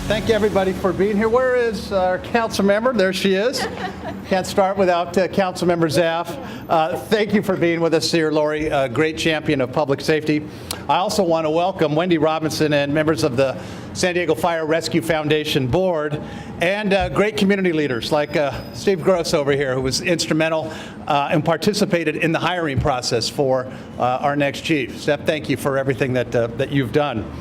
Thank you, everybody, for being here. Where is our council member? There she is. Can't start without council member Zaff. Thank you for being with us here, Lori, a great champion of public safety. I also want to welcome Wendy Robinson and members of the San Diego Fire Rescue Foundation board and great community leaders like Steve Gross over here, who was instrumental and participated in the hiring process for our next chief. Steph, thank you for everything that you've done.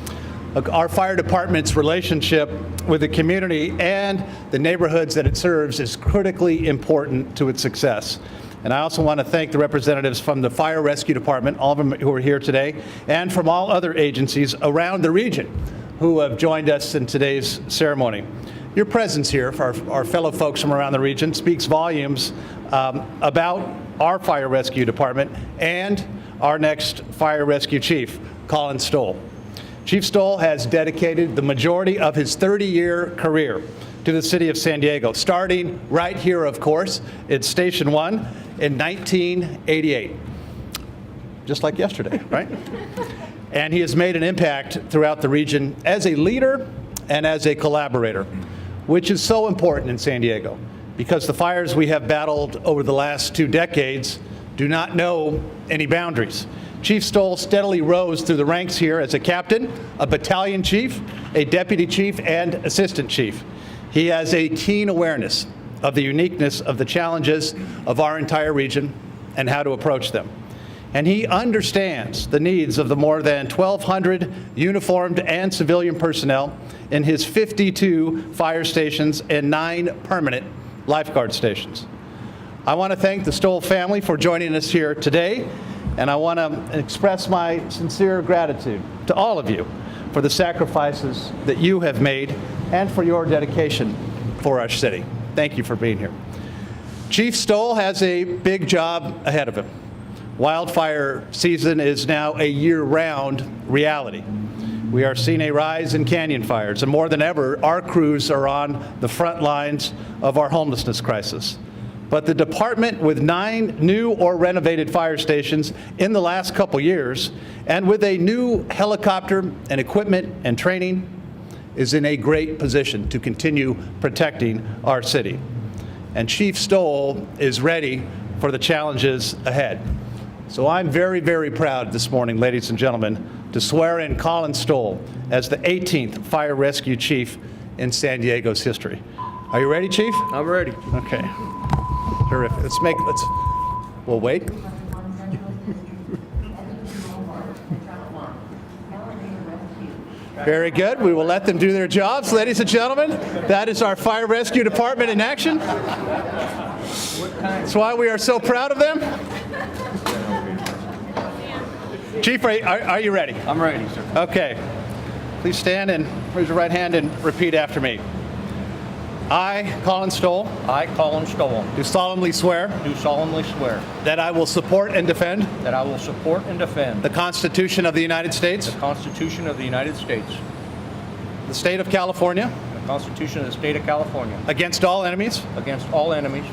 Our fire department's relationship with the community and the neighborhoods that it serves is critically important to its success. And I also want to thank the representatives from the Fire Rescue Department, all of them who are here today, and from all other agencies around the region who have joined us in today's ceremony. Your presence here for our fellow folks from around the region speaks volumes about our Fire Rescue Department and our next Fire Rescue Chief, Colin Stowell. Chief Stowell has dedicated the majority of his 30-year career to the city of San Diego, starting right here, of course, at Station 1 in 1988. Just like yesterday, right? And he has made an impact throughout the region as a leader and as a collaborator, which is so important in San Diego because the fires we have battled over the last 2 decades do not know any boundaries. Chief Stowell steadily rose through the ranks here as a captain, a battalion chief, a deputy chief, and assistant chief. He has a keen awareness of the uniqueness of the challenges of our entire region and how to approach them. And he understands the needs of the more than 1,200 uniformed and civilian personnel in his 52 fire stations and 9 permanent lifeguard stations. I want to thank the Stowell family for joining us here today, and I want to express my sincere gratitude to all of you for the sacrifices that you have made and for your dedication for our city. Thank you for being here. Chief Stowell has a big job ahead of him. Wildfire season is now a year-round reality. We are seeing a rise in canyon fires, and more than ever, our crews are on the front lines of our homelessness crisis. But the department, with 9 new or renovated fire stations in the last couple years, and with a new helicopter and equipment and training, is in a great position to continue protecting our city. And Chief Stowell is ready for the challenges ahead. So I'm very, very proud this morning, ladies and gentlemen, to swear in Colin Stowell as the 18th Fire Rescue Chief in San Diego's history. Are you ready, Chief? I'm ready. Okay. Terrific. We'll wait. Very good. We will let them do their jobs. Ladies and gentlemen, that is our Fire Rescue Department in action. That's why we are so proud of them. Chief, are you ready? I'm ready, sir. Okay. Please stand and raise your right hand and repeat after me. I, Colin Stowell, I, Colin Stowell, do solemnly swear that I will support and defend the Constitution of the United States, the Constitution of the United States, the state of California, the Constitution of the state of California, against all enemies,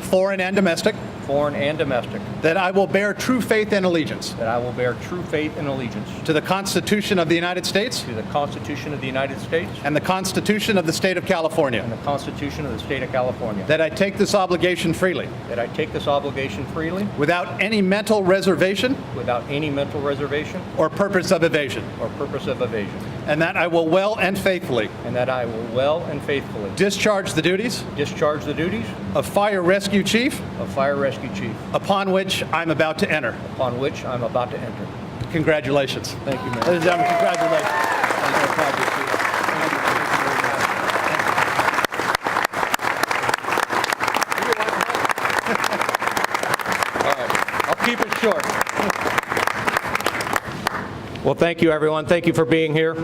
foreign and domestic, that I will bear true faith and allegiance to the Constitution of the United States and the Constitution of the state of California, that I take this obligation freely without any mental reservation or purpose of evasion, and that I will well and faithfully discharge the duties of Fire Rescue Chief upon which I'm about to enter. Congratulations. Thank you, Mayor. Ladies and gentlemen, congratulations. All right. I'll keep it short. Well, thank you, everyone. Thank you for being here.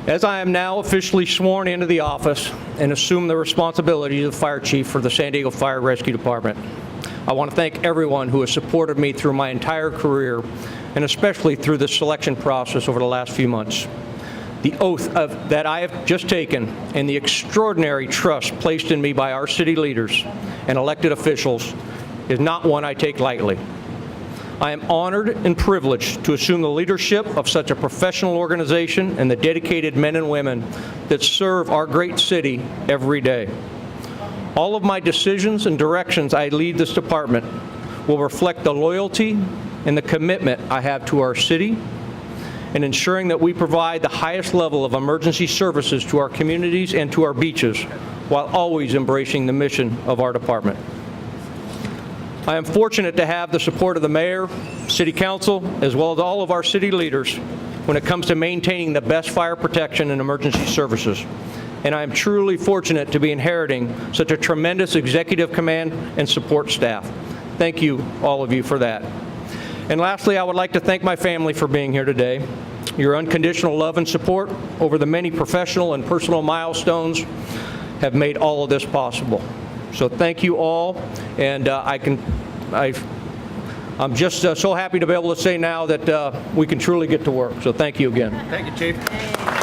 As I am now officially sworn into the office and assume the responsibilities of Fire Chief for the San Diego Fire Rescue Department, I want to thank everyone who has supported me through my entire career, and especially through the selection process over the last few months. The oath that I have just taken and the extraordinary trust placed in me by our city leaders and elected officials is not one I take lightly. I am honored and privileged to assume the leadership of such a professional organization and the dedicated men and women that serve our great city every day. All of my decisions and directions I lead this department will reflect the loyalty and the commitment I have to our city and ensuring that we provide the highest level of emergency services to our communities and to our beaches while always embracing the mission of our department. I am fortunate to have the support of the mayor, city council, as well as all of our city leaders when it comes to maintaining the best fire protection and emergency services. And I am truly fortunate to be inheriting such a tremendous executive command and support staff. Thank you, all of you, for that. And lastly, I would like to thank my family for being here today. Your unconditional love and support over the many professional and personal milestones have made all of this possible. So thank you all, and I'm just so happy to be able to say now that we can truly get to work. So thank you again. Thank you, Chief.